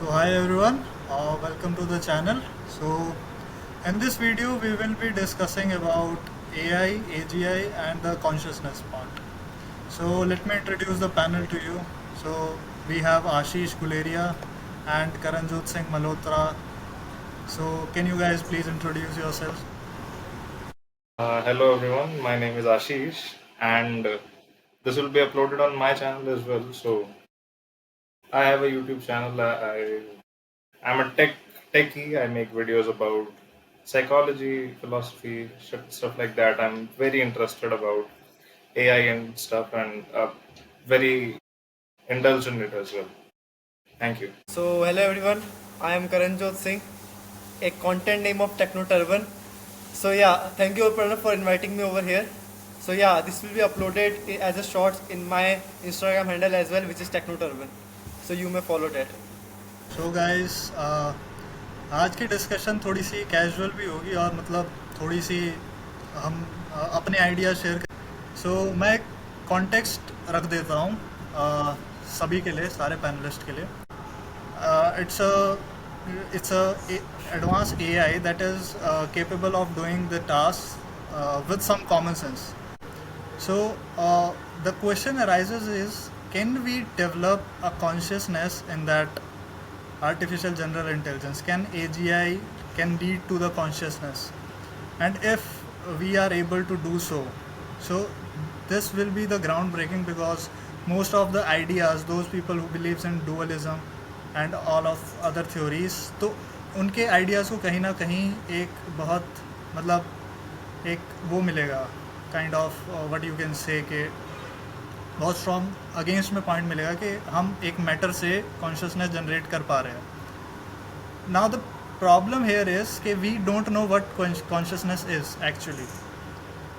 So hi everyone, welcome to the channel. So in this video we will be discussing about AI, AGI and the consciousness part. So let me introduce the panel to you. So we have Ashish Guleria and Karanjot Singh Malhotra. So can you guys please introduce yourselves? Hello everyone, my name is Ashish, and this will be uploaded on my channel as well. So I have a YouTube channel. I'm a techie. I make videos about psychology, philosophy, stuff like that. I'm very interested about AI and stuff, and very indulged in it as well. Thank you. So hello everyone, I am Karanjot Singh, a content name of Techno Turban. So yeah, thank you Pranav for inviting me over here. So yeah, this will be uploaded as a shorts in my Instagram handle as well, which is Techno Turban. So you may follow that. So guys, आज की discussion थोड़ी सी casual भी होगी और मतलब थोड़ी सी हम अपने आइडिया शेयर कर। सो मैं एक कॉन्टेक्स्ट रख देता हूँ सभी के लिए, सारे पैनलिस्ट के लिए। It's a advanced AI that is capable of doing the tasks with some common sense. So the question arises is, can we develop a consciousness in that artificial general intelligence? Can AGI can lead to the consciousness? And if we are able to do so, so this will be the groundbreaking, because most of the ideas, those people who believes in dualism and all of other theories, तो उनके ideas को कहीं ना कहीं एक बहुत मतलब एक वो मिलेगा, kind of what you can say कि बहुत स्ट्रॉन्ग अगेंस्ट में पॉइंट मिलेगा कि हम एक मैटर से कॉन्शियसनेस जनरेट कर पा रहे हैं। Now the problem here is कि we don't know what consciousness is actually,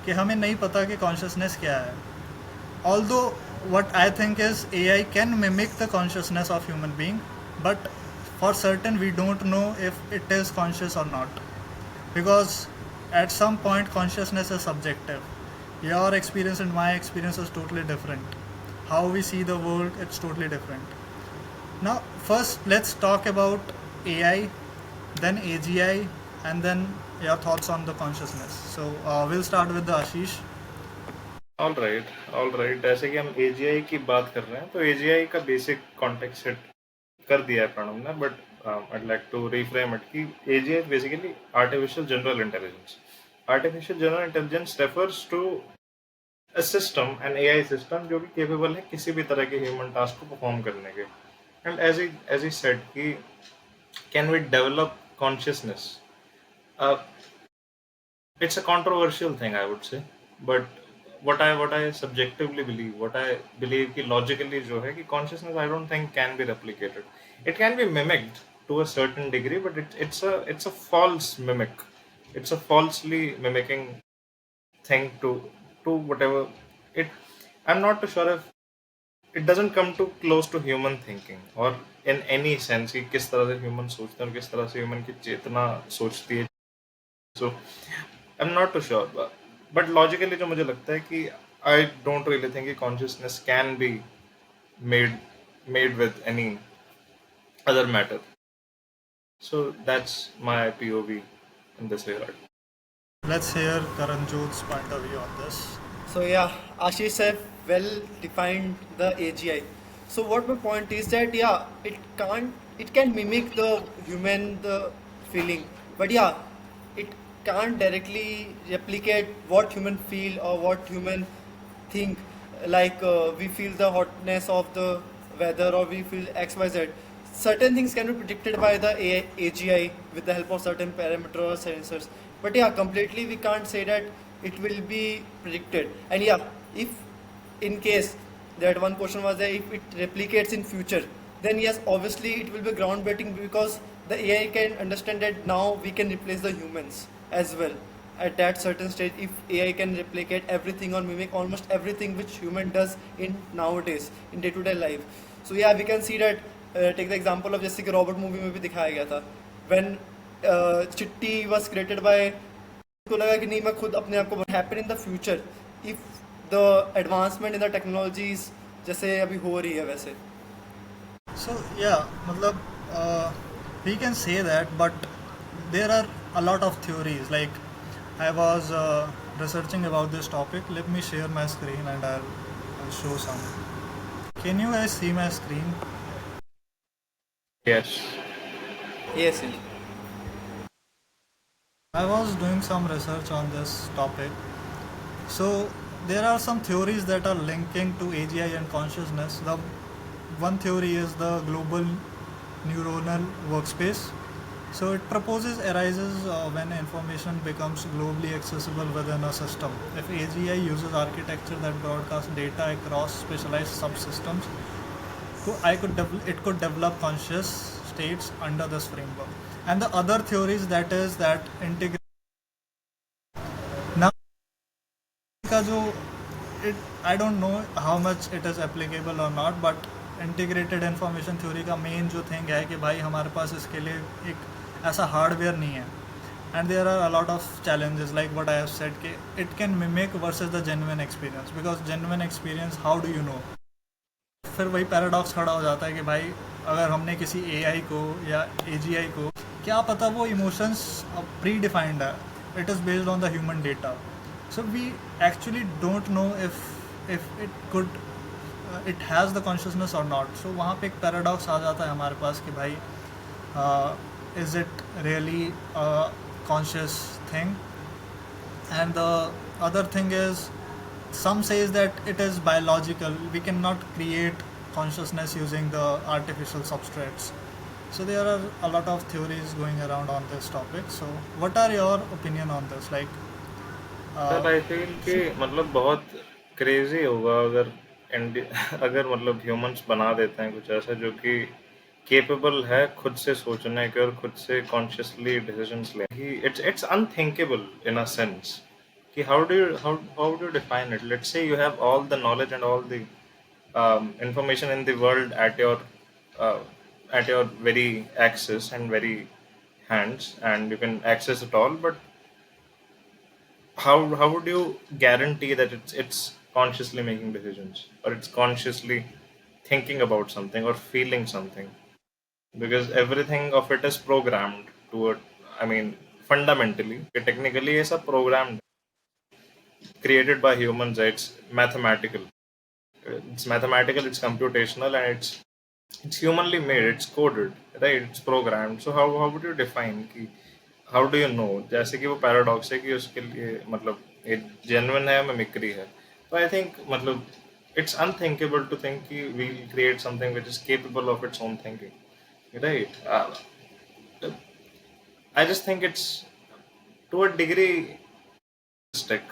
कि हमें नहीं पता कि कॉन्शियसनेस क्या है। Although what I think is AI can mimic the consciousness of human being, but for certain we don't know if it is conscious or not, because at some point consciousness is subjective. Your experience and my experience is totally different. How we see the world, it's totally different. Now first let's talk about AI, then AGI, and then your thoughts on the consciousness. So we'll start with the Ashish. All right, जैसे कि हम AGI की बात कर रहे हैं, तो AGI का बेसिक कॉन्टेक्स्ट सेट कर दिया है प्रणव ने, but I'd like to reframe it कि AGI is basically artificial general intelligence. Artificial general intelligence refers to a system, an AI system जो भी capable है किसी भी तरह के human task को perform करने के. And as he said कि can we develop consciousness? Uh, it's a controversial thing, I would say, but what I subjectively believe, what I believe कि logically जो है कि consciousness I don't think can be replicated. It can be mimicked to a certain degree, but it's a false mimic. It's a falsely mimicking thing to whatever it. I'm not too sure if it doesn't come too close to human thinking or in any sense कि किस तरह से human सोचते हैं और किस तरह से human की चेतना सोचती है. So I'm not too sure, but logically जो मुझे लगता है कि I don't really think कि consciousness can be made with any other matter. So that's my POV in this regard. Let's hear Karanjot's point of view on this. So yeah, Ashish have well defined the AGI. So what my point is that yeah, it can mimic the human the feeling, but yeah, it can't directly replicate what human feel or what human think. Like we feel the hotness of the weather or we feel XYZ. Certain things can be predicted by the AGI with the help of certain parameter or sensors. But yeah, completely we can't say that it will be predicted. And yeah, if in case that one question was that if it replicates in future, then yes, obviously it will be groundbreaking, because the AI can understand that now we can replace the humans as well. At that certain stage, if AI can replicate everything or mimic almost everything which human does in nowadays in day-to-day life, so yeah, we can see that. Take the example of जैसे कि Robert movie में भी दिखाया गया था, when चिट्टी was created by, तो लगा कि नहीं मैं खुद अपने आप को happen in the future if the advancement in the technologies जैसे अभी हो रही है वैसे. So yeah, मतलब we can say that, but there are a lot of theories. Like I was researching about this topic. Let me share my screen and I'll show some. Can you guys see my screen? Yes. Yes, yes. I was doing some research on this topic. So there are some theories that are linking to AGI and consciousness. The one theory is the global neuronal workspace. So it proposes arises when information becomes globally accessible within a system. If AGI uses architecture that broadcasts data across specialized subsystems, it could develop conscious states under this framework. And the other theories that is that integrate now का जो it I don't know how much it is applicable or not, but integrated information theory का main जो thing है कि भाई हमारे पास इसके लिए एक ऐसा हार्डवेयर नहीं है, and there are a lot of challenges like what I have said कि it can mimic versus the genuine experience, because genuine experience how do you know. फिर वही पैराडॉक्स खड़ा हो जाता है कि भाई अगर हमने किसी एआई को या एजीआई को, क्या पता वो इमोशंस प्री डिफाइंड है, it is based on the human data. So we actually don't know if it could it has the consciousness और नॉट. सो वहाँ पे एक पैराडॉक्स आ जाता है हमारे पास कि भाई is it really conscious thing. And the other thing is some says that it is biological, we cannot create consciousness using the artificial substrates. So there are a lot of theories going around on this topic. So what are your opinion on this, like sir I feel कि मतलब बहुत crazy होगा अगर अगर मतलब humans बना देते हैं कुछ ऐसा जो कि केपेबल है खुद से सोचने के और खुद से कॉन्शियसली डिसीजंस लेने. It's unthinkable in a sense कि how do you define it? Let's say you have all the knowledge and all the information in the world at your very access and very hands, and you can access it all, but how would you guarantee that it's consciously making decisions or it's consciously thinking about something or feeling something? Because everything of it is programmed toward, I mean, fundamentally, technically it's a programmed, created by humans. It's mathematical, it's computational, and it's humanly made, it's coded, right? It's programmed. So how would you define कि how do you know? जैसे कि वो paradox है कि उसके लिए मतलब एक जेन्युइन है, मिमिक्री है. तो आई थिंक मतलब it's unthinkable to think कि we'll create something which is capable of its own thinking, right? I just think it's to a degree stick,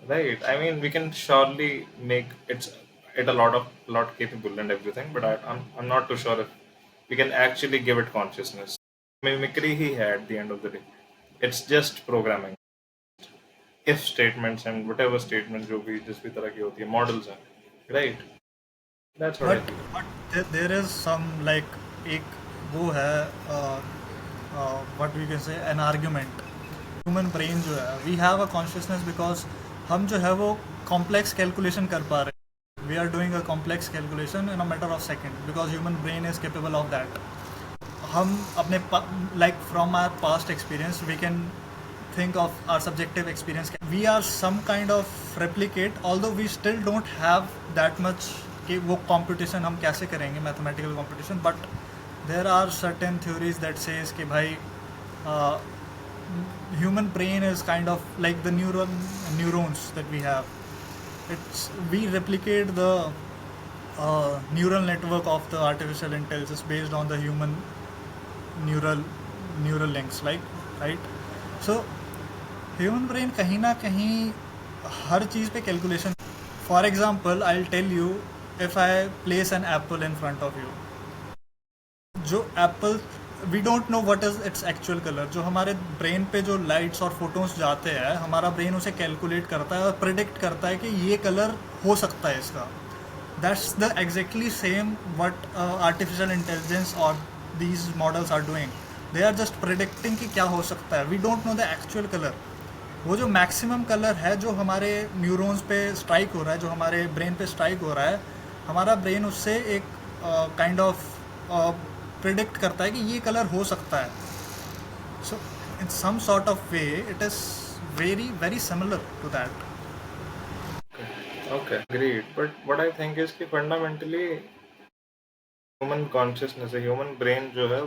right? I mean, we can surely make it a lot capable and everything, but I'm not too sure if we can actually give it consciousness. Mimicry ही है at the end of the day. It's just programming. If statements and whatever statements जो भी जिस भी तरह की होती है models हैं, right? That's what I think. but there is some like एक वो है what we can say an argument. Human brain जो है, we have a consciousness because हम जो है वो कॉम्प्लेक्स कैलकुलेशन कर पा रहे हैं. We are doing a complex calculation in a matter of second because human brain is capable of that. हम अपने like from our past experience we can think of our subjective experience. We are some kind of replicate, although we still don't have that much कि वो computation हम कैसे करेंगे, mathematical computation, but there are certain theories that says कि भाई human brain is kind of like the neurons that we have. We replicate the neural network of the artificial intelligence based on the human neural links, like, right? So human brain कहीं ना कहीं हर चीज़ पे calculation. For example I will tell you, if I place an apple in front of you, जो apple we don't know what is its actual colour. जो हमारे brain पे जो लाइट्स और फोटोन्स जाते हैं, हमारा ब्रेन उसे कैलकुलेट करता है और प्रिडिक्ट करता है कि ये कलर हो सकता है इसका. That's the exactly same what artificial intelligence और these models are doing. They are just predicting कि क्या हो सकता है. We don't know the actual colour. वो जो मैक्सिमम कलर है जो हमारे न्यूरॉन्स पे स्ट्राइक हो रहा है, जो हमारे ब्रेन पे स्ट्राइक हो रहा है, हमारा ब्रेन उससे एक काइंड ऑफ प्रिडिक्ट करता है कि ये कलर हो सकता है. So in some sort of way it is very very similar to that. Okay, great. But what I think is कि fundamentally ह्यूमन कॉन्शियसनेस है, ह्यूमन ब्रेन जो है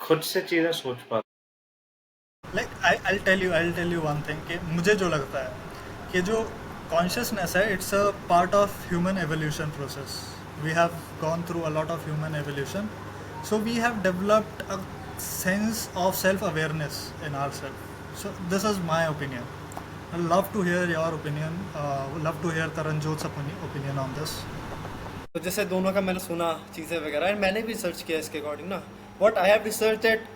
खुद से चीजें सोच पाता Like I'll tell you one thing कि मुझे जो लगता है कि जो consciousness है it's a part of human evolution process. We have gone through a lot of human evolution, so we have developed a sense of self-awareness in ourselves. So this is my opinion. I'd love to hear your opinion. Love to hear Taranjot's opinion on this. तो जैसे दोनों का मैंने सुना चीज़ें वगैरह and मैंने भी रिसर्च किया इसके अकॉर्डिंग ना. What I have research that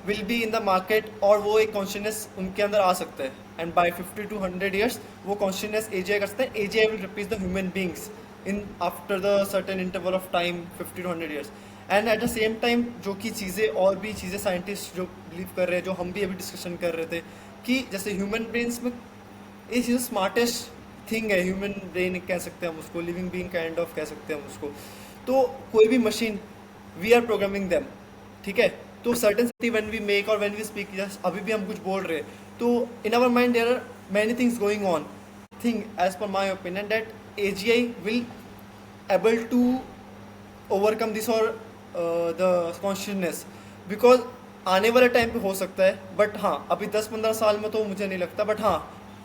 will be in the market, और वो एक कॉन्शियसनेस उनके अंदर आ सकता है, एंड बाय 50 to 100 years वो कॉन्शियसनेस एजीआई कर सकते हैं. AGI will replace the human beings in after the certain interval of time 50 to 100 years. And at the same time जो कि चीज़ें और भी चीज़ें साइंटिस्ट जो बिलीव कर रहे हैं, जो हम भी अभी डिस्कशन कर रहे थे, कि जैसे ह्यूमन ब्रेन्स में इज स्मार्टेस्ट थिंग है. ह्यूमन ब्रेन कह सकते हैं हम उसको, लिविंग बीइंग काइंड ऑफ कह सकते हैं हम उसको. तो कोई भी machine we are programming them, ठीक है. तो सर्टन व्हेन वी मेक और व्हेन वी स्पीक, अभी भी हम कुछ बोल रहे हैं, तो in our mind there are many things going on. Thing as per my opinion that AGI will able to overcome this और द कॉन्शियसनेस, बिकॉज आने वाले टाइम पे हो सकता है, बट हाँ अभी 10-15 साल में तो मुझे नहीं लगता, बट हाँ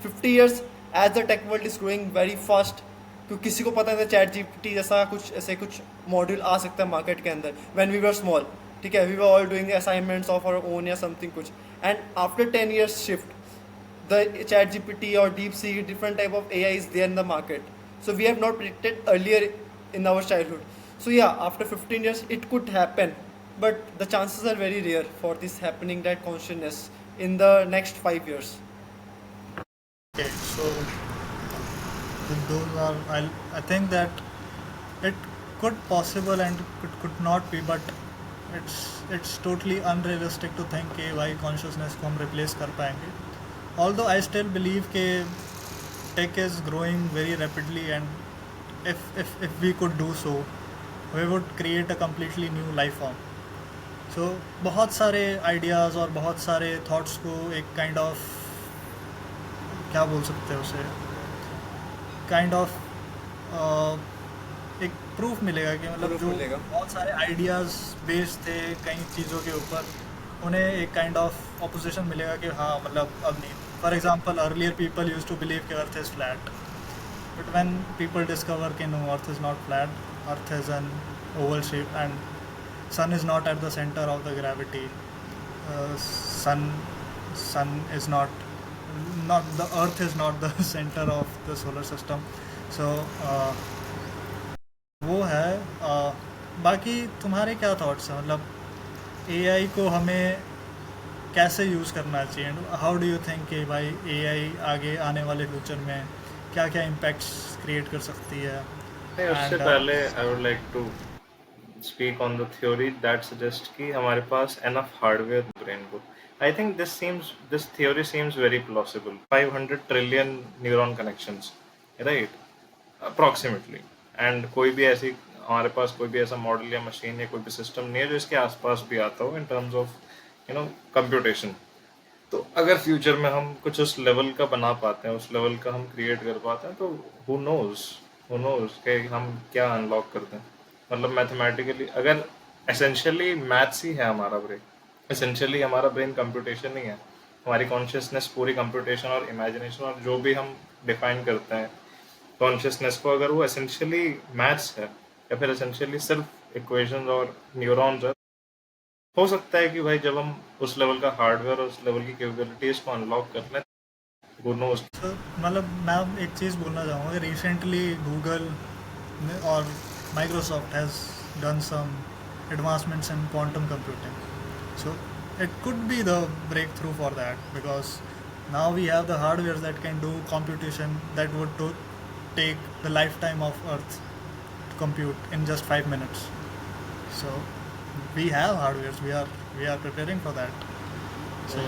50 years as the tech world is growing very fast. क्योंकि किसी को पता है चैट जीपीटी जैसा कुछ ऐसे कुछ मॉड्यूल आ सकता है मार्केट के अंदर. व्हेन वी वर स्मॉल, ठीक है, we were all doing assignments of our own या समथिंग कुछ, and after 10 years shift the chat gpt or deep sea different type of AI is there in the market, so we have not predicted earlier in our childhood. So yeah, after 15 years it could happen, but the chances are very rare for this happening, that consciousness in the next 5 years. Okay, so those are I think that it could possible and it could not be, but it's totally unrealistic to think कि भाई consciousness को हम replace कर पाएंगे. Although I still believe कि tech is growing very rapidly, and if we could do so, we would create a completely new life form. So बहुत सारे ideas और बहुत सारे thoughts को एक kind of क्या बोल सकते हैं उसे, काइंड ऑफ एक प्रूफ मिलेगा कि मतलब Proof जो मिलेगा. बहुत सारे आइडियाज़ बेस्ड थे कई चीज़ों के ऊपर, उन्हें एक काइंड ऑफ ऑपोजिशन मिलेगा कि हाँ मतलब अब नहीं. For example earlier people used to believe कि earth is flat, but when people discover कि no, earth is not flat, earth is an oval shape and sun is not at the center of the gravity. Sun is not the earth is not the center of the solar system. So वो है. बाकी तुम्हारे क्या thoughts हैं, मतलब AI को हमें कैसे यूज़ करना चाहिए, हाउ डू यू थिंक कि भाई एआई आगे आने वाले फ्यूचर में क्या क्या इम्पैक्ट्स क्रिएट कर सकती है. है. उससे पहले I would like to speak on the theory that suggest कि हमारे पास एनफ हार्डवेयर ब्रेन को. I think this theory seems very plausible. 500 trillion neuron connections, right, approximately. And कोई भी ऐसी हमारे पास कोई भी ऐसा मॉडल या मशीन या कोई भी सिस्टम नहीं है जो इसके आसपास भी आता हो इन टर्म्स ऑफ कंप्यूटेशन. तो अगर फ्यूचर में हम कुछ उस लेवल का बना पाते हैं, उस लेवल का हम क्रिएट कर पाते हैं, तो हु नोज कि हम क्या अनलॉक करते हैं. मतलब मैथमेटिकली अगर एसेंशियली मैथ्स ही है हमारा ब्रेन, एसेंशियली हमारा ब्रेन कंप्यूटेशन ही है. हमारी कॉन्शियसनेस पूरी कंप्यूटेशन और इमेजिनेशन और जो भी हम डिफाइन करते हैं कॉन्शियसनेस को, अगर वो एसेंशियली मैथ्स है या फिर एसेंशियली सिर्फ इक्वेशंस और न्यूरॉन्स है, हो सकता है कि भाई जब हम उस लेवल का हार्डवेयर और उस लेवल की कैपेबिलिटीज को अनलॉक कर लें, who knows. So, मतलब मैं एक चीज़ बोलना चाहूँगा, रिसेंटली गूगल और Microsoft has done some advancements in quantum computing. So it could be the breakthrough for that, because now we have the hardware that can do computation that would take the lifetime of Earth to compute in just 5 minutes. So we have hardware, we are preparing for that. So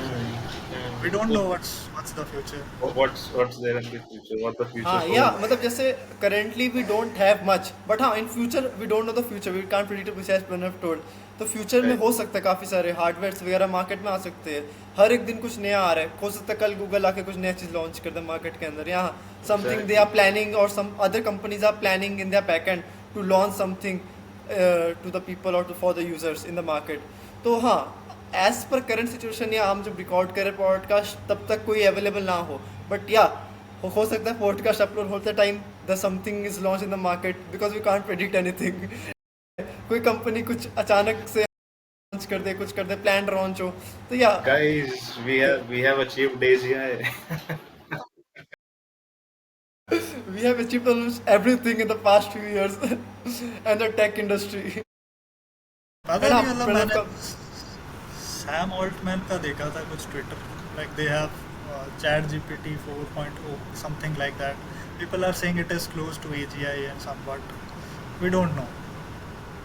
we don't know what's the future. What's there in the future? What the future हाँ या holds? मतलब जैसे currently we don't have much but हाँ in future we don't know the future we can't predict which has been told. तो future में Right. हो सकता है काफ़ी सारे हार्डवेयर्स वगैरह मार्केट में आ सकते हैं। हर एक दिन कुछ नया आ रहा है। हो सकता है कल गूगल आके कुछ नया चीज़ लॉन्च कर दे मार्केट के अंदर या something they Exactly. Are planning और some other companies are planning in their back end to launch something to the people और for the users in the market. तो हाँ एज पर करंट सिचुएशन या हम जब रिकॉर्ड करें podcast तब तक कोई अवेलेबल ना हो बट या हो सकता है पॉडकास्ट अपलोड होते time the something is launch in the market because we can't predict anything. कोई कंपनी कुछ अचानक से लॉन्च कर दे कुछ कर दे प्लान लॉन्च हो तो या Guys, we have achieved AGI. We have achieved almost everything in the past few years and the tech industry. पता एंड नहीं, आप मतलब प्रणव मैंने का सैम ऑल्टमैन का देखा था कुछ Twitter, like they have chat GPT 4.0 something like that. People are saying it is close to AGI and some, but we don't know.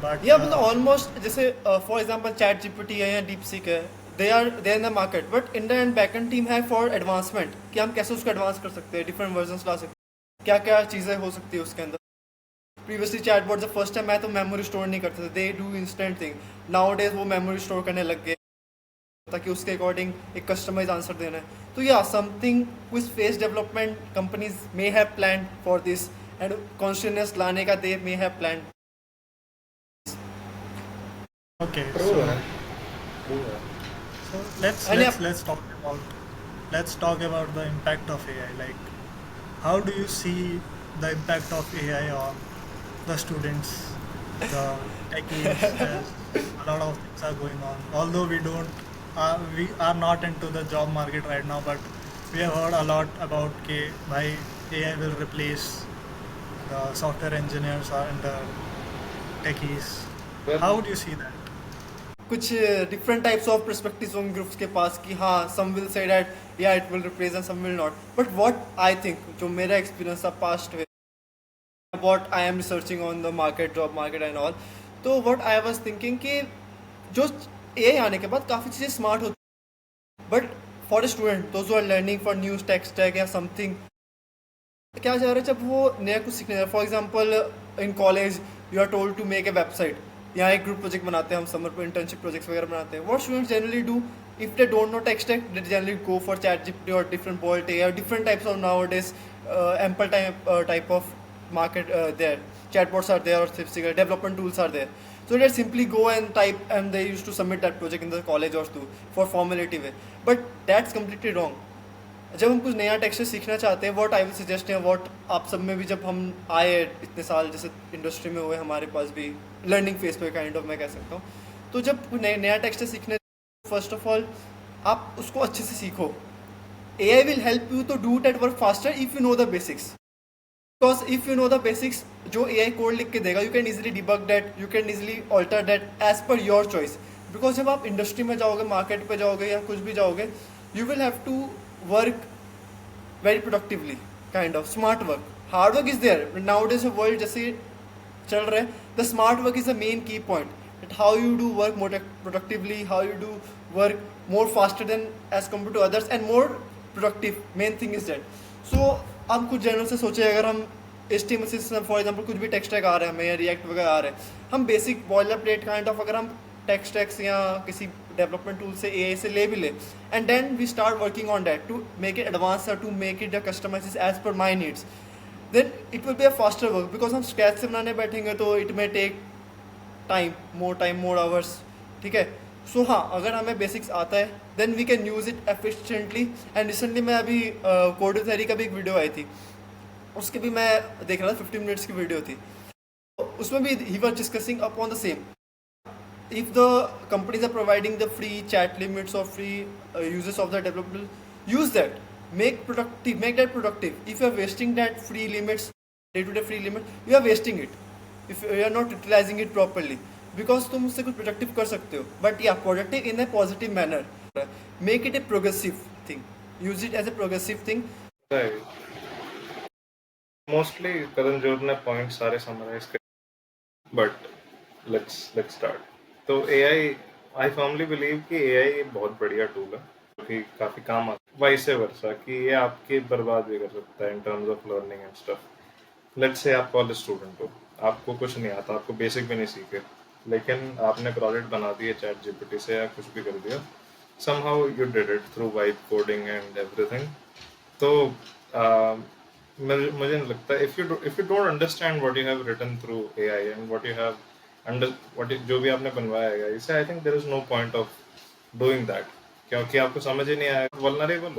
But या मतलब ऑलमोस्ट जैसे फॉर एग्जांपल चैट जीपीटी है या DeepSeek है they in the market but in the end backend team है for advancement कि हम कैसे उसको एडवांस कर सकते हैं डिफरेंट वर्जन्स ला सकते हैं क्या क्या चीज़ें हो सकती है उसके अंदर। प्रीवियसली चैटबॉट जब फर्स्ट टाइम आया तो मेमोरी स्टोर नहीं करते थे they do instant thing. Now days वो मेमोरी स्टोर करने लग गए ताकि उसके अकॉर्डिंग एक कस्टमाइज आंसर देना है। तो या something with face development companies may have plan for this and consciousness लाने का they may have plan. okay, True, so man. True, man. so let's And let's yeah, let's talk about the impact of AI. Like, how do you see the impact of AI on the students, the techies? As a lot of things are going on. Although we are not into the job market right now, but we have heard a lot about why AI will replace the software engineers and the techies. Well, How do you see that? कुछ different types of perspectives होंगे groups के पास कि हाँ some will say that या it will represent some will not but what I think जो मेरा experience था पास्ट में what I am researching on the market job market and all तो व्हाट आई वाज थिंकिंग कि जो AI आने के बाद काफ़ी चीज़ें स्मार्ट होती but for a student those are learning for news tech stack या समथिंग क्या जा रहा है जब वो नया कुछ सीखने जा for example in college you are told to make a website यहाँ एक ग्रुप प्रोजेक्ट बनाते हैं हम समर पर इंटर्नशिप प्रोजेक्ट्स वगैरह बनाते हैं what students generally do if they don't know tech stack they generally go for chat GPT और डिफरेंट बोल्ट या different types of now days ample type of market there chatbots are there or development tools are there so they simply go and type and they used to submit that project in the college or school for formality way but that's completely wrong। जब हम कुछ नया texture सीखना चाहते हैं what I will suggest है what आप सब में भी जब हम आए इतने साल जैसे इंडस्ट्री में हुए हमारे पास भी लर्निंग फेज पे काइंड ऑफ मैं कह सकता हूँ तो जब नया टेक्सचर सीखने फर्स्ट ऑफ ऑल आप उसको अच्छे से सीखो। AI will help you to do that work faster if you know the basics because if you know the basics जो AI कोड लिख के देगा you can easily debug that you can easily alter that as per your choice because जब आप industry में जाओगे market पे जाओगे या कुछ भी जाओगे you will have to work very productively kind of smart work hard work is there nowadays the world जैसे चल रहा है the smart work is the main key point that how you do work more productively how you do work more faster than as compared to others and more productive main thing is that so हम कुछ general से सोचे अगर हम HTML से for example कुछ भी text tag आ रहा है हमें या रिएक्ट वगैरह आ रहा है हम basic boiler plate kind of अगर हम टेक्स्ट टैग्स या किसी डेवलपमेंट टूल से AI से ले भी ले and then we start working on that to make it advance to make it the customize as per my needs then it will be a faster work because हम scratch से बनाने बैठेंगे तो it may take time more hours ठीक है। So हाँ अगर हमें बेसिक्स आता है then we can use it efficiently and recently मैं अभी कोड थ्योरी का भी एक वीडियो आई थी उसके भी मैं देख रहा था 15 मिनट्स की वीडियो थी उसमें भी he was discussing upon the same if the companies are providing the free chat limits or free uses of the development use that make that productive if you are wasting that free limits day to day free limit you are wasting it if you are not utilizing it properly because तुम उससे कुछ productive कर सकते हो but yeah productive in a positive manner make it a progressive thing use it as a progressive thing right. Mostly Karan Johar ने point सारे summarise कर but let's start. तो AI, आई फर्मली बिलीव कि AI बहुत बढ़िया टूल है भी काफ़ी काम आता है, वाइस वर्सा, कि ये आपके बर्बाद भी कर सकता है in terms of learning and stuff. Let's say आप कॉलेज स्टूडेंट हो, आपको कुछ नहीं आता, आपको बेसिक भी नहीं सीखे, लेकिन आपने प्रोजेक्ट बना दिया चैट जीपीटी से या कुछ भी कर दिया, somehow you did it through vibe coding and everything। तो मुझे नहीं लगता, if you don't understand what you have written through AI and what you have जो भी आपने बनवाया है इसे, I think there is no point of doing that, क्योंकि आपको समझ ही नहीं आया, वल्नरेबल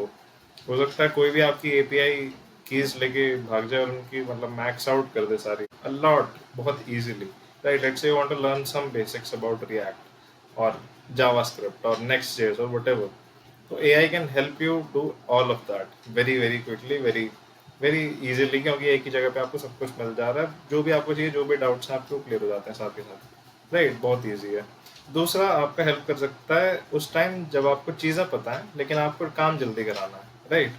हो सकता है कोई भी आपकी एपीआई कीज लेके भाग जाए और उनकी मतलब मैक्स आउट कर दे सारी, अ लॉट, बहुत easily, right. Let's say you want to learn some basics about react और जावास्क्रिप्ट और नेक्स्ट.js और व्हाटएवर, तो AI can help you do all of that very very quickly, very very easily, क्योंकि एक ही जगह पे आपको सब कुछ मिल जा रहा है, जो भी आपको चाहिए, जो भी डाउट्स हैं आपको क्लियर हो जाते हैं साथ के साथ, राइट। बहुत ईजी है। दूसरा, आपका हेल्प कर सकता है उस टाइम जब आपको चीज़ें पता है लेकिन आपको काम जल्दी कराना है, राइट।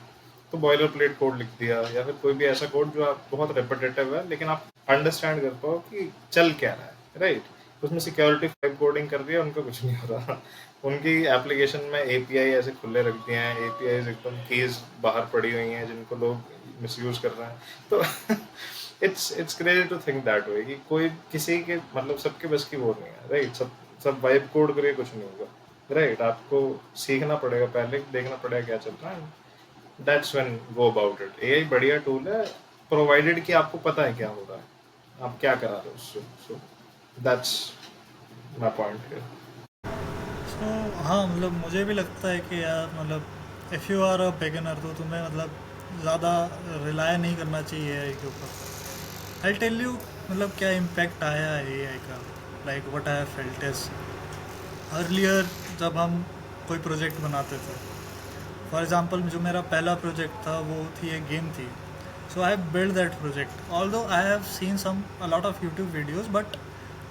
तो बॉयलर प्लेट कोड लिख दिया, या फिर कोई भी ऐसा कोड जो आप बहुत रेपिटेटिव है लेकिन आप अंडरस्टैंड कर पाओ कि चल क्या रहा है, राइट। उसमें सिक्योरिटी फाइव कोडिंग कर दिया, उनका कुछ नहीं हो रहा। उनकी एप्लीकेशन में एपीआई ऐसे खुले रख दिए हैं, एपीआई एकदम कीज बाहर पड़ी हुई हैं जिनको लोग मिसयूज कर रहे हैं। तो it's crazy to think that way कि कोई किसी के मतलब सबके बस की वो नहीं है, राइट। सब वाइब कोड करके कुछ नहीं होगा, राइट। आपको सीखना पड़ेगा, पहले देखना पड़ेगा क्या चल रहा है, that's when go about it. AI बढ़िया टूल है, प्रोवाइडेड कि आपको पता है क्या हो रहा है, आप क्या करा रहे हो उससे। So that's my point here. So हाँ, मतलब मुझे भी लगता है कि यार मतलब if you are a beginner तो तुम्हें मतलब ज़्यादा रिलाय नहीं करना चाहिए एआई के ऊपर। आई टेल यू मतलब क्या इम्पैक्ट आया है एआई का, like what I felt is earlier, जब हम कोई प्रोजेक्ट बनाते थे, फॉर एग्जांपल जो मेरा पहला प्रोजेक्ट था वो थी एक गेम थी। So I build that project, although I have seen some a lot of YouTube videos, but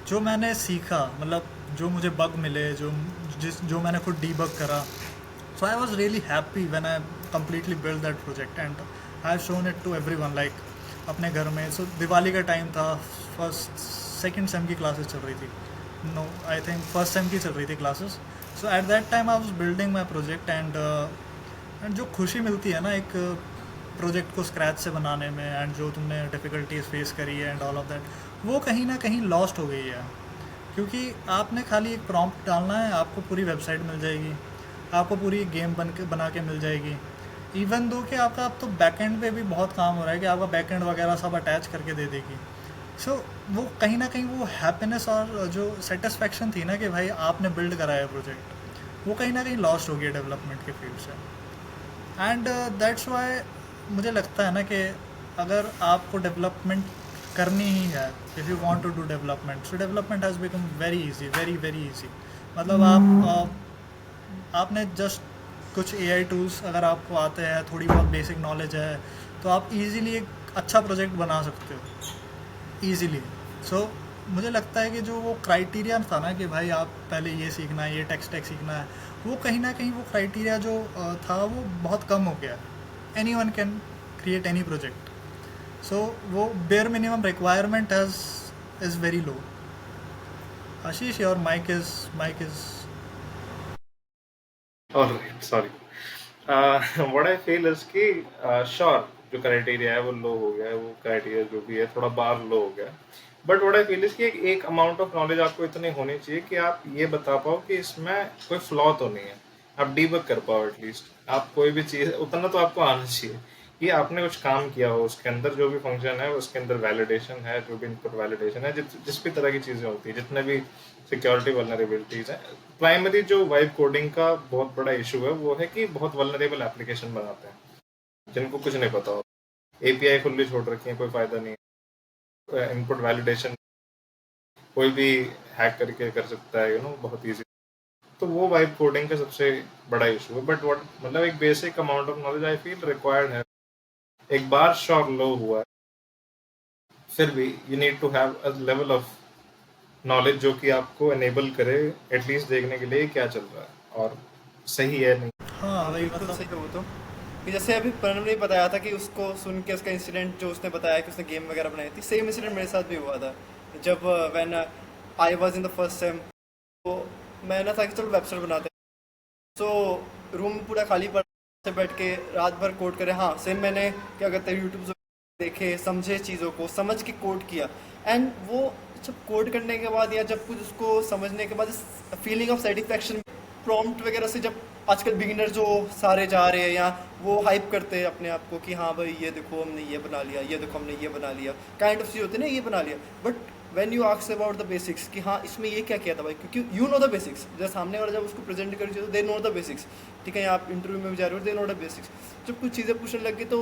जो मैंने सीखा, मतलब जो मुझे बग मिले, जो मैंने खुद डीबग करा, so I was really happy when I completely built that project and I have shown it to everyone, like अपने घर में। सो दिवाली का टाइम था, फर्स्ट सेकंड सेम की क्लासेस चल रही थी, no I think first sem की चल रही थी classes. So at that time I was building my project and जो खुशी मिलती है ना एक प्रोजेक्ट को स्क्रैच से बनाने में, एंड जो तुमने डिफ़िकल्टीज फेस करी है एंड ऑल ऑफ दैट, वो कहीं ना कहीं लॉस्ट हो गई है। क्योंकि आपने खाली एक प्रॉम्प्ट डालना है, आपको पूरी वेबसाइट मिल जाएगी, आपको पूरी गेम बना के मिल जाएगी। इवन दो कि आपका अब तो बैकएंड पे भी बहुत काम हो रहा है कि आपका बैकएंड वगैरह सब अटैच करके दे देगी। सो वो कहीं ना कहीं वो हैप्पीनेस और जो सेटिस्फेक्शन थी ना कि भाई आपने बिल्ड कराया प्रोजेक्ट, वो कहीं ना कहीं लॉस्ट हो गया डेवलपमेंट के फील्ड से। एंड दैट्स वाई मुझे लगता है ना कि अगर आपको डेवलपमेंट करनी ही है, if you want to do development, so development has become very easy, very very easy. मतलब आपने जस्ट कुछ एआई टूल्स अगर आपको आते हैं, थोड़ी बहुत बेसिक नॉलेज है, तो आप इजीली एक अच्छा प्रोजेक्ट बना सकते हो ईज़िली। सो मुझे लगता है कि जो वो क्राइटेरिया था ना कि भाई आप पहले ये सीखना है, ये टेक सीखना है, वो कहीं ना कहीं वो क्राइटेरिया जो था वो बहुत कम हो गया। Any one can create any project, so वो bare minimum requirement is very low. Ashish, your mic is alright, sorry. What I feel is कि श्योर जो क्राइटेरिया है वो लो हो गया है, वो क्राइटेरिया जो भी है थोड़ा बार लो हो गया, but what I feel is कि एक अमाउंट ऑफ नॉलेज आपको इतनी होनी चाहिए कि आप ये बता पाओ कि इसमें कोई फ्लॉ तो नहीं है, आप डीबग कर पाओ एटलीस्ट। आप कोई भी चीज़ उतना तो आपको आना चाहिए कि आपने कुछ काम किया हो उसके अंदर, जो भी फंक्शन है उसके अंदर वैलिडेशन है, जो भी इनपुट वैलिडेशन है, जिस भी तरह की चीज़ें होती है, जितने भी सिक्योरिटी वल्नरेबिलिटीज है। प्राइमरी जो वाइब कोडिंग का बहुत बड़ा इशू है वो है कि बहुत वल्नरेबल एप्लीकेशन बनाते हैं जिनको कुछ नहीं पता हो, एपीआई खुली छोड़ रखी है, कोई फायदा नहीं है, इनपुट वैलिडेशन कोई भी हैक करके कर सकता है, बहुत ईजी। तो वो वाइब कोडिंग का सबसे बड़ा इशू है। बट व्हाट मतलब एक basic amount of knowledge I feel required है। एक बार श्योर लो हुआ है, फिर भी you need to have a level of knowledge जो कि आपको एनेबल करे एटलीस्ट देखने के लिए क्या चल रहा है और सही है नहीं। हाँ हाँ वही बिल्कुल मतलब। सही है वो तो। कि जैसे अभी प्रणव ने बताया था कि उसको सुन के उसका इंसिडेंट जो उसने बताया कि उसने गेम वगैरह बनाई थी, सेम इंसिडेंट मेरे साथ भी हुआ था। जब when I was in the first sem, तो मैं ना था कि चलो वेबसाइट बनाते हैं। सो रूम पूरा खाली पड़ा से बैठ के रात भर कोड करे। हाँ सेम मैंने क्या कहते हैं यूट्यूब से देखे, समझे, चीज़ों को समझ के कोड किया। एंड वो जब कोड करने के बाद या जब कुछ उसको समझने के बाद फीलिंग ऑफ सेटिस्फैक्शन, प्रॉम्प्ट वगैरह से जब आजकल बिगिनर जो सारे जा रहे हैं या वो हाइप करते हैं अपने आप को कि हाँ भाई ये देखो हमने ये बना लिया, ये देखो हमने ये बना लिया, काइंड ऑफ चीज़ होती है ना, ये बना लिया। But when you ask about the basics कि हाँ इसमें ये क्या किया था भाई, क्योंकि यू नो द बेसिक्स, जब सामने वाला जब उसको प्रेजेंट कर दे नो द बेसिक्स। ठीक है, आप इंटरव्यू में भी जा रहे हो, दे नो द बेसिक्स। जब कुछ चीज़ें पूछने लग गई तो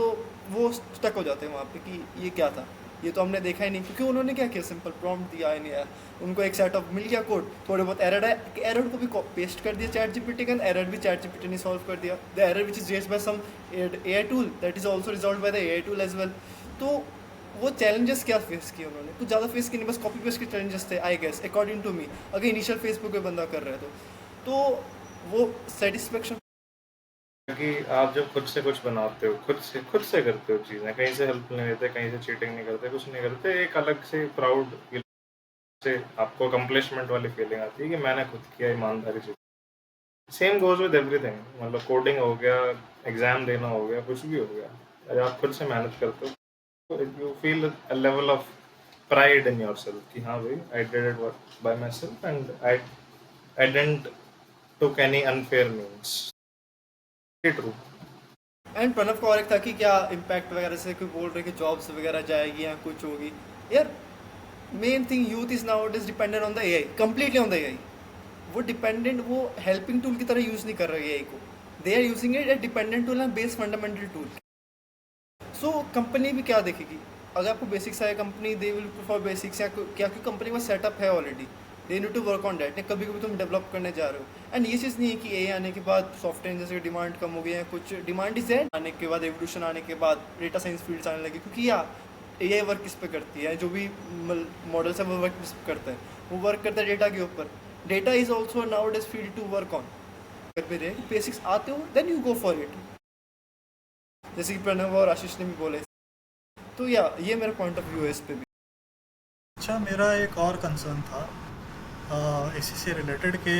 वो स्टक हो जाते हैं वहाँ पे कि ये क्या था, ये तो हमने देखा ही नहीं, क्योंकि उन्होंने क्या किया, सिंपल प्रॉम्प्ट दिया है नहीं आया, उनको एक सेट ऑफ मिल गया कोड, थोड़े बहुत एरर है, एरर को भी पेस्ट कर दिया चैट जीपीटी का, एरर भी चैट जीपीटी ने सॉल्व कर दिया। The error which is raised by some AI tool that is also resolved by the AI tool as well. तो वो चैलेंजेस क्या फेस किए उन्होंने, कुछ ज़्यादा फेस किए नहीं, बस कॉपी पेस्ट के चैलेंजेस थे I guess, according to me. अगर इनिशियल फेसबुक पे बंदा कर रहा है तो वो सेटिस्फेक्शन कि आप जब खुद से कुछ बनाते हो, खुद से करते हो चीज़ें, कहीं से हेल्प नहीं लेते, कहीं से चीटिंग नहीं करते, कुछ नहीं करते, एक अलग से प्राउड फील से आपको अकम्पलिशमेंट वाली फीलिंग आती है कि मैंने खुद किया, ईमानदारी से। सेम गोज विद एवरीथिंग, मतलब कोडिंग हो गया, एग्जाम देना हो गया, कुछ भी हो गया, अगर आप खुद से मेहनत करते हो तो you feel a level of pride in yourself कि हाँ भाई I did it work by myself and I didn't took any unfair means. True. And Pranav का और एक था कि क्या इम्पैक्ट वगैरह से कोई बोल रहे कि जॉब्स वगैरह जाएगी या कुछ होगी। यार main thing youth is now it is dependent on the AI, completely on the AI. वो डिपेंडेंट, वो हेल्पिंग टूल की तरह यूज़ नहीं कर रहे एआई को, they are using it a dependent tool and base fundamental tool. So company भी क्या देखेगी, अगर आपको बेसिक्स आए company they will prefer basics, या क्या क्योंकि कंपनी का सेटअप है already, they need to work on that. कभी कभी तुम डेवलप करने जा रहे हो एंड ये चीज़ नहीं है कि ए आने के बाद सॉफ्टवेयर जैसे डिमांड कम हो गई है, कुछ डिमांड इज है आने के बाद, एवोल्यूशन आने के बाद डेटा साइंस फील्ड्स आने लगी, क्योंकि या ए वर्क किस पे करती है, जो भी मॉडल्स है वो वर्क किस पे करता है, वो वर्क करता है डेटा के ऊपर। Data is also now is field to work on. अगर मेरे बेसिक्स आते हो then you go for it, जैसे कि प्रणव और आशीष ने भी बोले। तो या ये मेरा पॉइंट ऑफ व्यू है इस पे भी। अच्छा, मेरा एक और कंसर्न था इसी से रिलेटेड कि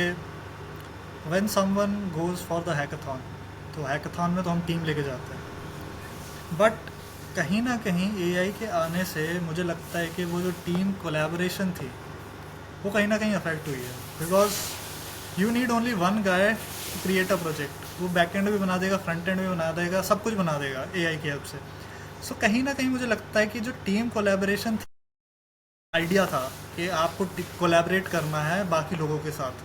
when someone goes for the hackathon, तो हैकाथॉन में तो हम टीम लेके जाते हैं, बट कहीं ना कहीं एआई के आने से मुझे लगता है कि वो जो टीम कोलैबोरेशन थी वो कहीं ना कहीं अफेक्ट हुई है। Because you need only one guy to create a project, वो बैक एंड भी बना देगा, फ्रंट एंड भी बना देगा, सब कुछ बना देगा एआई की हेल्प से। सो कहीं ना कहीं मुझे लगता है कि जो टीम कोलैबोरेशन थी, आइडिया था कि आपको कोलैबोरेट करना है बाकी लोगों के साथ,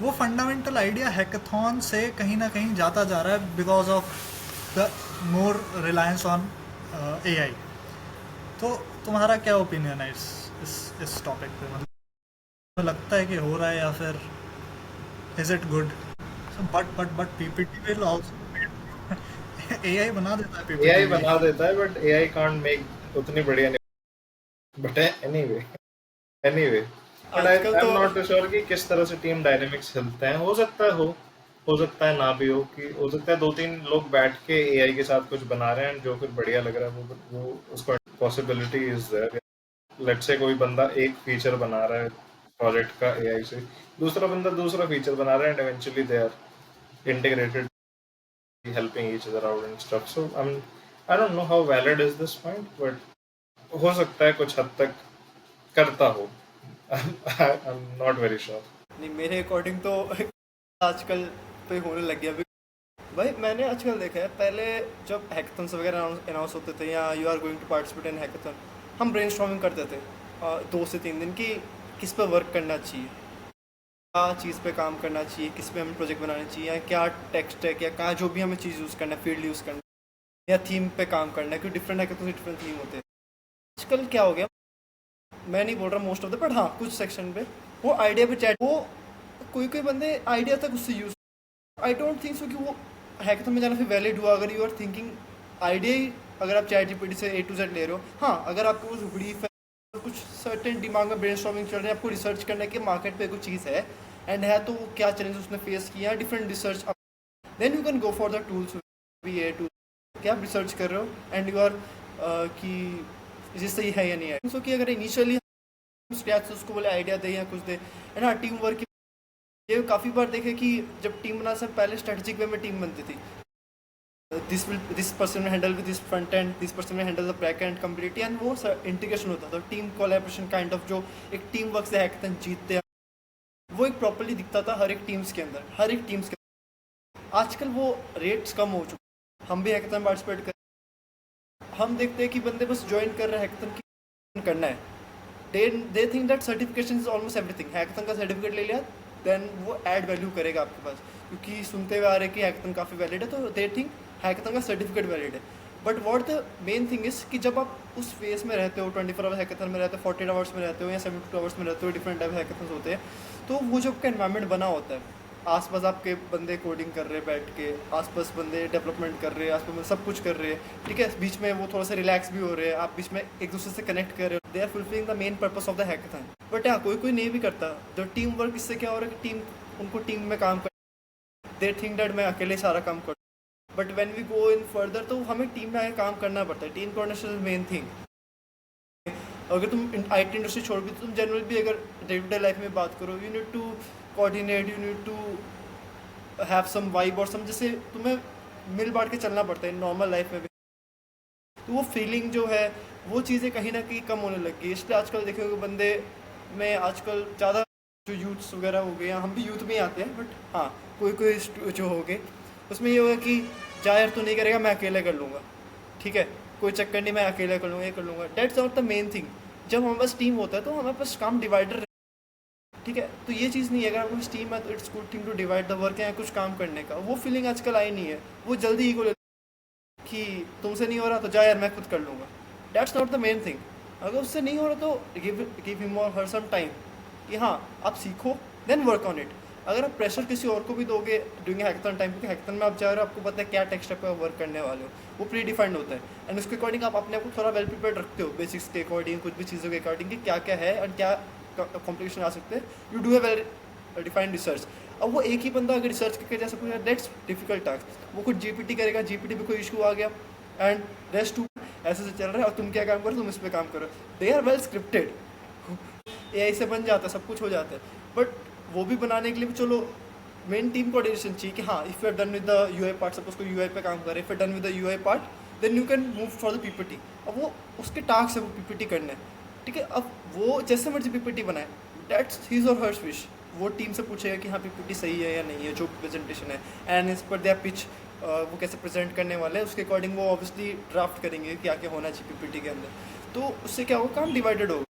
वो फंडामेंटल आइडिया हैकाथॉन से कहीं ना कहीं जाता जा रहा है because of the more reliance on AI. तो तुम्हारा क्या ओपिनियन है इस टॉपिक पे, मतलब लगता है कि हो रहा है या फिर is it good? But PPT will also AI बना देता है, पीपीटी एआई बना देता है बट एआई कांट मेक उतनी बढ़िया नहीं। बट एनीवे बट आई आजकल एम तो नॉट श्योर कि किस तरह से टीम डायनेमिक्स चलते हैं। हो सकता है ना भी हो, कि हो सकता है दो तीन लोग बैठ के एआई के साथ कुछ बना रहे हैं जो फिर बढ़िया लग रहा है, वो उसको possibility is there. Let's say कोई बंदा एक फीचर बना रहा है प्रोजेक्ट का एआई से, दूसरा बंदा दूसरा फीचर बना रहा है and eventually they are integrated, helping each other out and stuff. So I don't know how valid is this point, but हो सकता है कुछ हद तक करता हो। I'm not very sure. नहीं, मेरे अकॉर्डिंग तो आजकल पे होने लग गया। भाई मैंने आजकल देखा है, पहले जब हैकाथॉन्स वगैरह अनाउंस होते थे या you are going to participate in hackathon, हम ब्रेनस्टॉर्मिंग करते थे 2 से 3 दिन की किस पे वर्क करना चाहिए, क्या चीज़ पे काम करना चाहिए, किस पे हमें प्रोजेक्ट बनाना चाहिए, या क्या टेक्स्ट है, क्या जो भी हमें चीज़ यूज़ करना है, फील्ड यूज़ करना है, या थीम पे काम करना है, क्योंकि डिफरेंट हैकाथॉन डिफरेंट थीम होते हैं। आजकल क्या हो गया, मैं नहीं बोल रहा मोस्ट ऑफ द, बट हाँ कुछ सेक्शन पे वो आइडिया पे चैट, वो कोई बंदे आइडिया तक उससे use, I don't think so कि वो हैकाथॉन में जाना फिर वैलिड हुआ। अगर यू आर थिंकिंग आइडिया ही, अगर आप चैट जीपीटी से A to Z ले रहे हो, हाँ अगर आपको कुछ ब्रीफ है, कुछ सर्टेन दिमाग में ब्रेनस्टॉर्मिंग चल रही है, आपको रिसर्च करना है कि मार्केट पे कुछ चीज़ है एंड है, तो क्या चैलेंज उसने फेस किया, different research, then you can go for the tools भी ए टू, क्या आप रिसर्च कर रहे हो एंड यू आर कि ये सही है या नहीं है। सो कि अगर इनिशियली स्क्रैच से उसको बोले आइडिया दे या कुछ दे, एंड हाँ टीम वर्क ये काफ़ी बार देखे कि जब टीम बनाने से पहले स्ट्रेटेजिक वे में टीम बनती थी, this person will handle with this front end, this person will handle the back and completely, and वो इंटीग्रेशन होता था, टीम कोलैबोरेशन काइंड ऑफ, जो एक टीम वर्क से हैकेथन जीतते हैं, वो एक प्रॉपर्ली दिखता था हर एक टीम्स के अंदर, हर एक टीम्स के अंदर। आजकल वो रेट्स कम हो चुके, हम भी हैकेथन पार्टिसिपेट कर, हम देखते हैं कि बंदे बस ज्वाइन कर रहे हैं हैकेथन की करना है, they think that certification is almost everything, hackathon का सर्टिफिकेट ले लिया देन वो ऐड वैल्यू करेगा आपके पास, क्योंकि सुनते हुए आ रहे हैं कि हैकेथन काफ़ी वैलिड है, तो दे थिंक हैकेथन का सर्टिफिकेट वैलिड है। But what the main thing is कि जब आप उस फेस में रहते हो, 24 आवर्स हैकेथन में रहते हो, 48 आवर्स में रहते हो या 72 आवर्स में रहते हो, डिफरेंट टाइप हैकेथन्स होते हैं, तो वो जो आपका एनवायरनमेंट बना होता है, आसपास आपके बंदे कोडिंग कर रहे हैं बैठ के, आसपास बंदे डेवलपमेंट कर रहे हैं, आसपास सब कुछ कर रहे हैं, ठीक है, बीच में वो थोड़ा सा रिलैक्स भी हो रहे हैं, आप बीच में एक दूसरे से कनेक्ट कर रहे हो, they are fulfilling the main purpose of the hackathon. But हाँ, कोई कोई नहीं भी करता, जो टीम वर्क, इससे क्या हो रहा है कि टीम, उनको टीम में काम कर, दे थिंक दैट मैं अकेले सारा काम कर, but when we go in further तो हमें टीम में आगे काम करना पड़ता है, team coordination is main thing. अगर तुम आईटी इंडस्ट्री छोड़ भी, तो तुम जनरल भी अगर डे टू डे लाइफ में बात करो, you need to coordinate, you need to have some vibe और सम, जैसे तुम्हें मिल बांट के चलना पड़ता है नॉर्मल लाइफ में भी, तो वो फीलिंग जो है, वो चीज़ें कहीं ना कहीं कम होने लग गई। इसलिए आजकल देखोगे बंदे में आजकल ज़्यादा जो यूथ्स वगैरह हो गए, हम भी यूथ में ही आते हैं, बट हाँ कोई कोई जो हो गए, उसमें ये होगा कि जा यार तू नहीं करेगा मैं अकेले कर लूँगा, ठीक है, कोई चक्कर नहीं, मैं अकेले कर लूँगा, ये कर लूँगा, that's not the main thing. जब हमारे पास टीम होता है तो हमारे पास काम डिवाइडर, ठीक है, तो ये चीज़ नहीं है, अगर आपके पास टीम है तो it's good thing to divide the work या कुछ काम करने का, वो फीलिंग आजकल आई नहीं है, वो जल्दी ईगो कि तुमसे नहीं हो रहा तो जा यार मैं खुद कर लूँगा, that's not the main thing. अगर उससे नहीं हो रहा तो गिव हिम और हर सम टाइम कि हाँ आप सीखो, देन वर्क ऑन इट। अगर आप प्रेशर किसी और को भी दोगे ड्यूरिंग हैकेथन टाइम, क्योंकि हैकेथन में आप जा रहे हो, आपको पता है क्या टेक्स्ट पे वर्क करने वाले हो, वो प्री डिफाइंड होता है, एंड उसके अकॉर्डिंग आप अपने आप को थोड़ा वेल प्रिपेयर्ड रखते हो, बेसिक्स के अकॉर्डिंग, कुछ भी चीज़ों के अकॉर्डिंग कि क्या क्या है एंड क्या कॉम्प्लिकेशन आ सकते हैं, you do a well defined research. अब वो एक ही बंदा अगर रिसर्च करके जा सकता है, दैट्स डिफिकल्ट टास्क, वो कुछ जीपीटी करेगा, जीपीटी में कोई इशू आ गया एंड रेस्ट टू ऐसे से चल रहा है, और तुम क्या काम करो, तुम इस पर काम करो, they are well scripted, AI से बन जाता है, सब कुछ हो जाता है, बट वो भी बनाने के लिए भी चलो मेन टीम कोऑर्डिनेशन चाहिए कि हाँ if you are done with the UI part, suppose कोई यूआई पे काम करे, if you done with the UI part then you can move for the PPT. अब वो उसके टास्क है वो पीपीटी करना है, ठीक है, अब वो जैसे मर्जी पीपीटी बनाए, दैट्स हिज और हर्स विश, वो टीम से पूछेगा कि हाँ पीपीटी सही है या नहीं है, जो प्रेजेंटेशन है, एंड इस पर देयर पिच, वो कैसे प्रेजेंट करने वाले हैं, उसके अकॉर्डिंग वो ऑब्वियसली ड्राफ्ट करेंगे क्या क्या होना चाहिए पीपीटी के अंदर, तो उससे क्या होगा, काम डिवाइडेड होगा,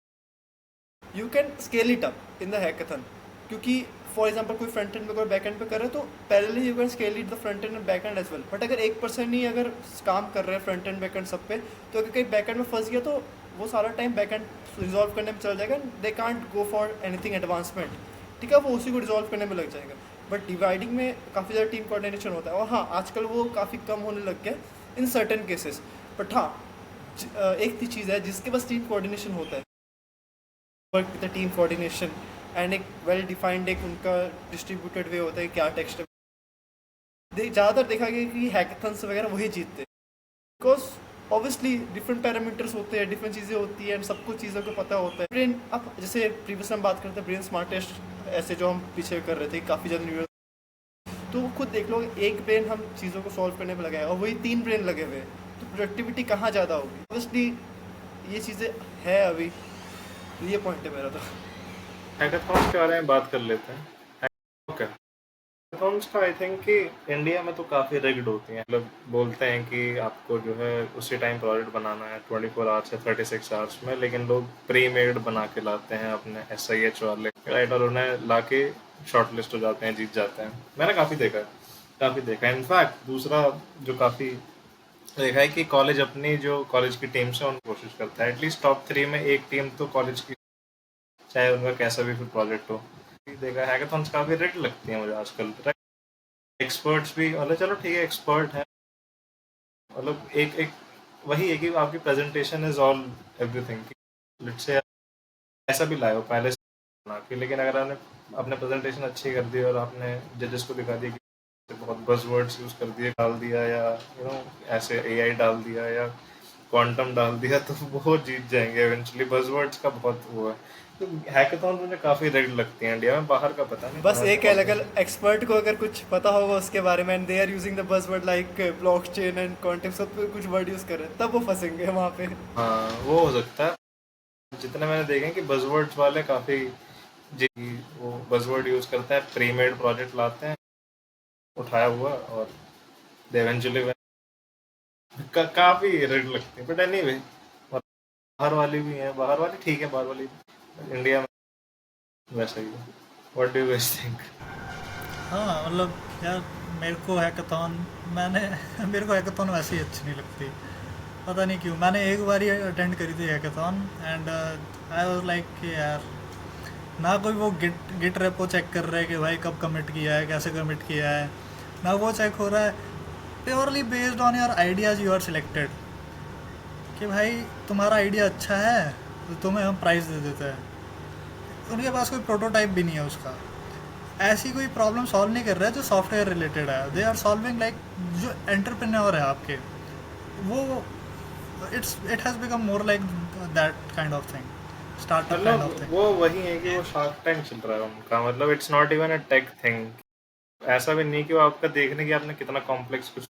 you can scale it up in the hackathon, क्योंकि फॉर एग्जाम्पल कोई फ्रंट एंड पे कोई बैक एंड पे कर रहा है तो parallelly you can scale it the front end back end as well, but अगर एक पर्सन ही अगर काम कर रहे हैं फ्रंट एंड बैक एंड सब पे, तो अगर कहीं बैक एंड में फंस गया तो वो सारा टाइम बैक एंड रिजॉल्व करने में चला जाएगा, they can't go for anything advancement, ठीक है, वो उसी को रिजॉल्व करने में लग जाएगा। बट डिवाइडिंग में काफ़ी ज़्यादा टीम कोऑर्डिनेशन होता है, और हाँ आजकल वो काफ़ी कम होने लग गया इन सर्टेन केसेस, बट हाँ एक चीज़ है जिसके पास टीम कोऑर्डिनेशन होता है, work with the team coordination and एक वेल डिफाइंड एक उनका डिस्ट्रीब्यूटेड वे होता है क्या टेक्स्ट, ज़्यादातर देखा गया कि हैकेथन्स वगैरह वही जीतते हैं, बिकॉज ऑब्वियसली डिफरेंट पैरामीटर्स होते हैं, डिफरेंट चीज़ें होती हैं, सब कुछ चीज़ों को पता होता है। ब्रेन, अब जैसे प्रीवियस हम बात करते हैं ब्रेन स्मार्ट टेस्ट ऐसे जो हम पीछे कर रहे थे काफ़ी ज़्यादा न्यूज, तो खुद देख लो एक ब्रेन हम चीज़ों को सॉल्व करने में लगाए और वही 3 ब्रेन लगे हुए हैं, तो प्रोडक्टिविटी कहाँ ज़्यादा होगी, ऑब्वियसली ये चीज़ें है अभी, तो ये पॉइंट है मेरा। तो हैकाथॉन्स के बारे में बात कर लेते हैं। ओके, हैकाथॉन्स का आई थिंक कि इंडिया में तो काफ़ी रिग्ड होती हैं, मतलब बोलते हैं कि आपको जो है उसी टाइम प्रोजेक्ट बनाना है 24 आवर्स या 36 आवर्स में, लेकिन लोग प्री मेड बना के लाते हैं अपने SIH वाले, राइट, और उन्हें ला के शॉर्ट लिस्ट हो जाते हैं, जीत जाते हैं। मैंने काफ़ी देखा है। इनफैक्ट दूसरा जो काफ़ी देखा है कि कॉलेज अपनी जो कॉलेज की टीम से उनको कोशिश करता है एटलीस्ट टॉप 3 में एक टीम तो कॉलेज की, चाहे उनका कैसा भी फिर प्रोजेक्ट हो। देखा हैकाथॉन्स काफ़ी रेट लगती हैं मुझे आजकल, एक्सपर्ट्स भी, मतलब चलो ठीक है एक्सपर्ट है, मतलब एक एक वही है कि आपकी presentation is all everything, let's say ऐसा भी लाए हो पहले से बना के, लेकिन अगर आपने अपने प्रेजेंटेशन अच्छी कर दी और आपने जजेस को दिखा दिया कि बहुत बज़वर्ड्स यूज़ कर दिए, डाल दिया, या ऐसे AI डाल दिया या क्वांटम डाल दिया, तो वो जीत जाएंगे इवेंचुअली। बज़वर्ड्स का बहुत वो है, तो हैकाथॉन मुझे काफी रेड लगती है इंडिया में, बाहर का पता नहीं बस बाहर एक कौन अलग एक्सपर्ट को अगर कुछ पता होगा उसके बारे में and they are using the buzzword like blockchain and quantum, सब पे कुछ वर्ड यूज कर रहे हैं, तब वो फंसेंगे वहाँ पे। हाँ वो हो सकता है। जितने मैंने देखे हैं कि बजवर्ड्स वाले काफी जी वो बजवर्ड यूज करते हैं, प्री मेड प्रोजेक्ट लाते हैं उठाया हुआ, और दे इवेंचुअली काफी रेड लगती है। बट एनीवे, बाहर वाली भी है, बाहर वाली ठीक है, बाहर वाली इंडिया में वैसा ही है। What do you guys think? हाँ मतलब यार, मेरे को हैकाथॉन मैंने मेरे को हैकाथॉन वैसे ही अच्छी नहीं लगती, पता नहीं क्यों। मैंने एक बार ही अटेंड करी थी hackathon and I was like कि यार, ना कोई वो गिट गिट रेपो चेक कर रहा है कि भाई कब कमिट किया है, कैसे कमिट किया है, ना वो चेक हो रहा है। Purely based on your ideas you are selected, कि भाई तुम्हारा आइडिया अच्छा है तो तुम्हें हम प्राइज़ दे देते हैं। उनके पास कोई प्रोटोटाइप भी नहीं है उसका, ऐसी कोई प्रॉब्लम सॉल्व नहीं कर रहा है जो सॉफ्टवेयर रिलेटेड है। दे आर सॉल्विंग लाइक, जो एंटरप्रेन्योर है आपके, वो it has become more like that kind of thing, startup kind of मतलब थिंग। वो वही है कि वो शार्क टैंक चल रहा है उनका, मतलब it's not even a tech thing. ऐसा भी नहीं कि वो आपका देखने की आपने कितना कॉम्प्लेक्स कुछ,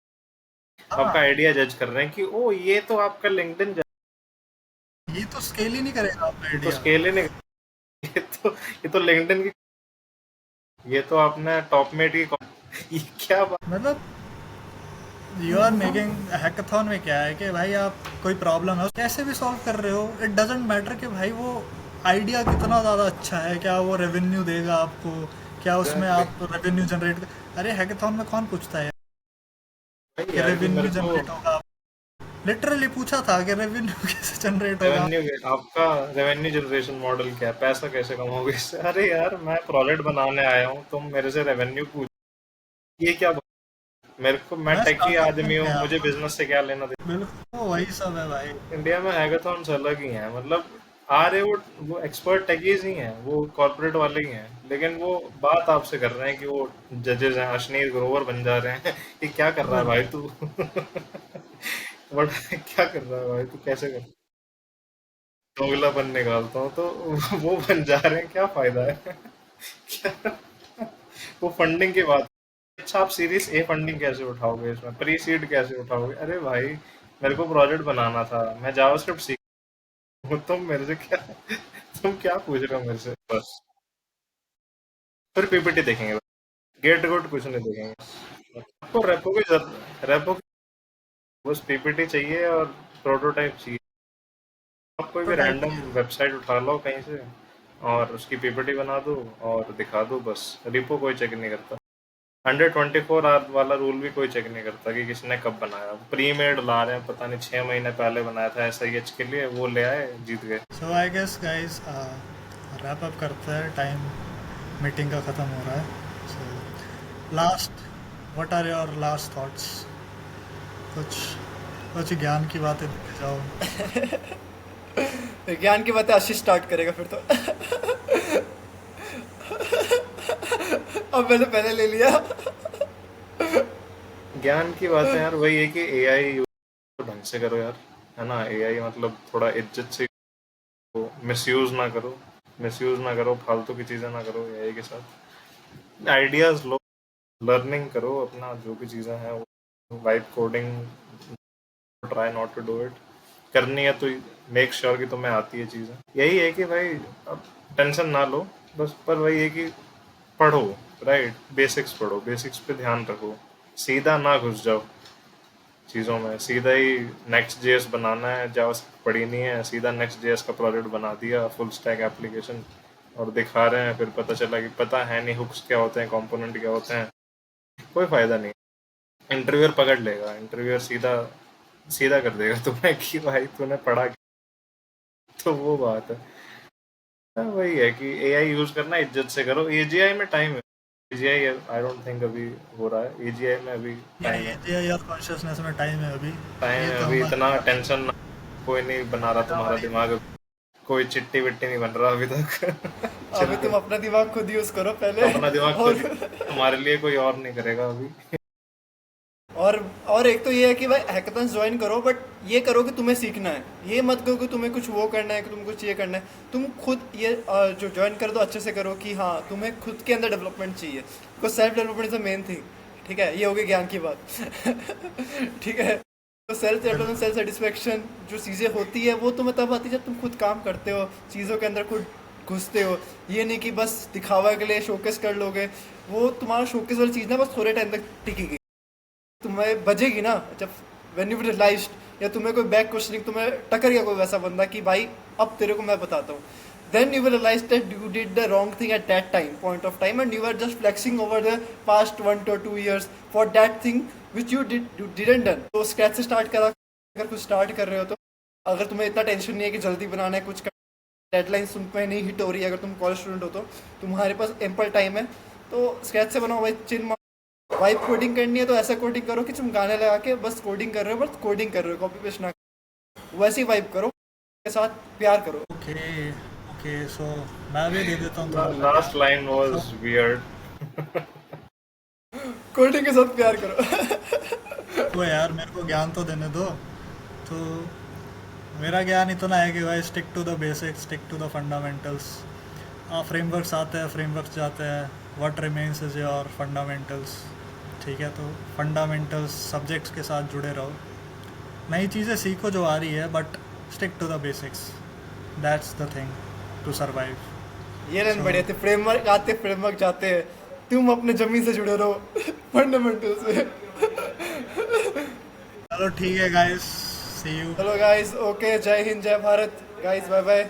आपका हाँ, आइडिया जज कर रहे हैं कि ओ ये तो आपका लिंक्डइन, ये तो स्केल ही नहीं करेगा आपका ये तो आइडिया। स्केल ही नहीं, ये तो लिंक्डइन की, ये तो आपने टॉपमेट की ये क्या बात। मतलब यू आर मेकिंग हैकाथॉन में क्या है कि भाई आप कोई प्रॉब्लम है कैसे भी सॉल्व कर रहे हो, इट डजेंट मैटर कि भाई वो आइडिया कितना ज़्यादा अच्छा है, क्या वो रेवेन्यू देगा आपको, क्या उसमें Exactly. आप रेवेन्यू जनरेट कर। अरे हैकाथॉन में कौन पूछता है भाई कि यार कि मेरे रेवेन्यू को जनरेट होगा? लिटरली पूछा था कि रेवेन्यू कैसे जनरेट होगा। रेवेन्यू, आपका रेवेन्यू जनरेशन मॉडल क्या है, पैसा कैसे कमाओगे इससे? अरे यार मैं प्रोजेक्ट बनाने आया हूँ, तुम मेरे से रेवेन्यू पूछ, ये क्या बात? मेरे को, मैं मैं टेकी स्टार्टअप में आदमी हूँ, गया मुझे था, बिजनेस से क्या लेना देना? बिल्कुल वो वही सब है भाई। इंडिया में हैकाथॉन्स अलग ही हैं, मतलब आ रहे वो एक्सपर्ट टेकीज ही हैं, वो कॉर्पोरेट वाले ही हैं, लेकिन वो बात आपसे कर रहे हैं कि वो जजेस हैं, अश्नीर ग्रोवर बन जा रहे हैं। ये क्या कर रहा है भाई तू? बट क्या कर रहा है भाई तू, कैसे कर, दोगलापन निकालता हूँ तो वो बन जा रहे हैं, क्या फायदा है? क्या वो फंडिंग की बात, अच्छा आप सीरीज ए फंडिंग कैसे उठाओगे, इसमें प्री सीड कैसे उठाओगे? अरे भाई मेरे को प्रोजेक्ट बनाना था, मैं जावास्क्रिप्ट सीख, तुम मेरे से क्या, तुम क्या पूछ रहे हो मेरे से? बस फिर पीपीटी देखेंगे, गेट गुड कुछ नहीं देखेंगे। आपको रेपो की बस पीपीटी चाहिए और प्रोटोटाइप चाहिए। आप कोई भी प्रोटोटाइप रैंडम चाहिए। वेबसाइट उठा लो कहीं से और उसकी पीपीटी बना दो और दिखा दो, बस। रिपो कोई चेक नहीं करता, 124 आवर वाला रूल भी कोई चेक नहीं करता कि किसने कब बनाया। प्री मेड ला रहे हैं, पता नहीं 6 महीने पहले बनाया था SIH के लिए, वो ले आए, जीत गए। So I guess guys wrap up करते हैं, टाइम मीटिंग का ख़त्म हो रहा है। So last, what are your last thoughts? कुछ कुछ ज्ञान की बातें देते जाओ। ज्ञान की बातें आशीष स्टार्ट करेगा फिर तो। अब मैंने पहले ले लिया। ज्ञान की बात है यार, वही है कि एआई ढंग से करो यार, है ना? एआई मतलब थोड़ा इज्जत से, मिसयूज ना करो, मिसयूज ना करो, फालतू की चीज़ें ना करो एआई के साथ। आइडियाज लो, लर्निंग करो अपना, जो भी चीज़ें हैं वो vibe coding, try not to do it. करनी है तो मेक श्योर कि तुम्हें आती है चीज़ें। यही है कि भाई अब टेंशन ना लो बस, पर वही है कि पढ़ो, राइट? बेसिक्स पढ़ो, बेसिक्स पे ध्यान रखो, सीधा ना घुस जाओ चीज़ों में। सीधा ही नेक्स्ट जेएस बनाना है, जावास्क्रिप्ट पढ़ी नहीं है, सीधा नेक्स्ट जेएस का प्रोजेक्ट बना दिया, फुल स्टैक एप्लीकेशन, और दिखा रहे हैं, फिर पता चला कि पता है नहीं हुक्स क्या होते हैं, कंपोनेंट क्या होते हैं, कोई फायदा नहीं। इंटरव्यूअर पकड़ लेगा, इंटरव्यूअर सीधा सीधा कर देगा तुम्हें कि भाई तूने पढ़ा क्या? तो वो बात है। हाँ, वही है कि एआई यूज करना इज्जत से करो। एजीआई में टाइम है, एजीआई आई डोंट थिंक अभी हो रहा है, एजीआई में अभी या टाइम है। ये यार कॉन्शियसनेस में टाइम है अभी। टाइम ये है तो अभी, हमारे इतना पास टेंशन ना, कोई नहीं बना रहा है तुम्हारा भाई। दिमाग, कोई चिट्टी विट्टी नहीं बन रहा अभी तक। अभी चल के तुम अपना दिमाग खुद यूज करो पहले। अपना दिमाग खुद, और तुम्हारे लिए कोई और नहीं करेगा अभी। और और एक तो ये है कि भाई हैकाथॉन्स ज्वाइन करो, बट ये करो कि तुम्हें सीखना है, ये मत करो कि तुम्हें कुछ वो करना है, कि तुम कुछ ये करना है। तुम खुद ये जो ज्वाइन कर दो अच्छे से करो कि हाँ तुम्हें खुद के अंदर डेवलपमेंट चाहिए, because self development is the main thing. ठीक है, ये हो गई ज्ञान की बात। ठीक है, तो सेल्फ डेवलपमेंट, सेल्फ सेटिस्फेक्शन जो चीज़ें होती है वो तुम्हें तब आती है जब तुम खुद काम करते हो, चीज़ों के अंदर खुद घुसते हो। ये नहीं कि बस दिखावा के लिए शोकेस कर लोगे, वो तुम्हारा शोकेस वाली चीज़ ना बस थोड़े टाइम तक टिकेगी, तुम्हें बजेगी ना जब व्हेन यू रियलाइज, या तुम्हें कोई बैक क्वेश्चनिंग तुम्हें टकर गया कोई वैसा बंदा कि भाई अब तेरे को मैं बताता हूँ, then you will realize that you did the wrong thing at that time, point of time, and you were just flexing over the past 1 to 2 years for that thing which you didn't done. तो scratch से start करा, अगर कुछ start कर रहे हो तो, अगर तुम्हें इतना टेंशन नहीं है कि जल्दी बनाना है, कुछ डेडलाइंस तुम पे नहीं हिट हो रही है, अगर तुम कॉलेज स्टूडेंट हो तो तुम्हारे पास एम्पल टाइम है, तो स्क्रैच से बनाओ भाई। चिन वाइब कोडिंग करनी है तो ऐसा कोडिंग करो कि तुम गाने लगा के बस कोडिंग कर रहे हो, बस कोडिंग कर रहे हो, कॉपी पेस्ट ना करो। वैसी वाइब करो, के साथ प्यार करो। ओके ओके, सो मैं भी दे देता हूँ Last line was weird. Coding के साथ प्यार करो। तो यार मेरे को ज्ञान तो देने दो। तो मेरा ज्ञान इतना है कि भाई stick to the basics, stick to the fundamentals. Frameworks आते हैं, फ्रेमवर्क्स जाते हैं, what remains is your fundamentals. ठीक है, तो फंडामेंटल्स सब्जेक्ट्स के साथ जुड़े रहो, नई चीज़ें सीखो जो आ रही है, but stick to the basics, that's the thing to survive. ये लाइन बढ़िया थे, फ्रेमवर्क आते फ्रेमवर्क जाते हैं, तुम अपने जमीन से जुड़े रहो फंडामेंटल से। चलो ठीक है गाइस, सी यू। चलो गाइस, ओके, जय हिंद, जय भारत गाइस, बाय बाय।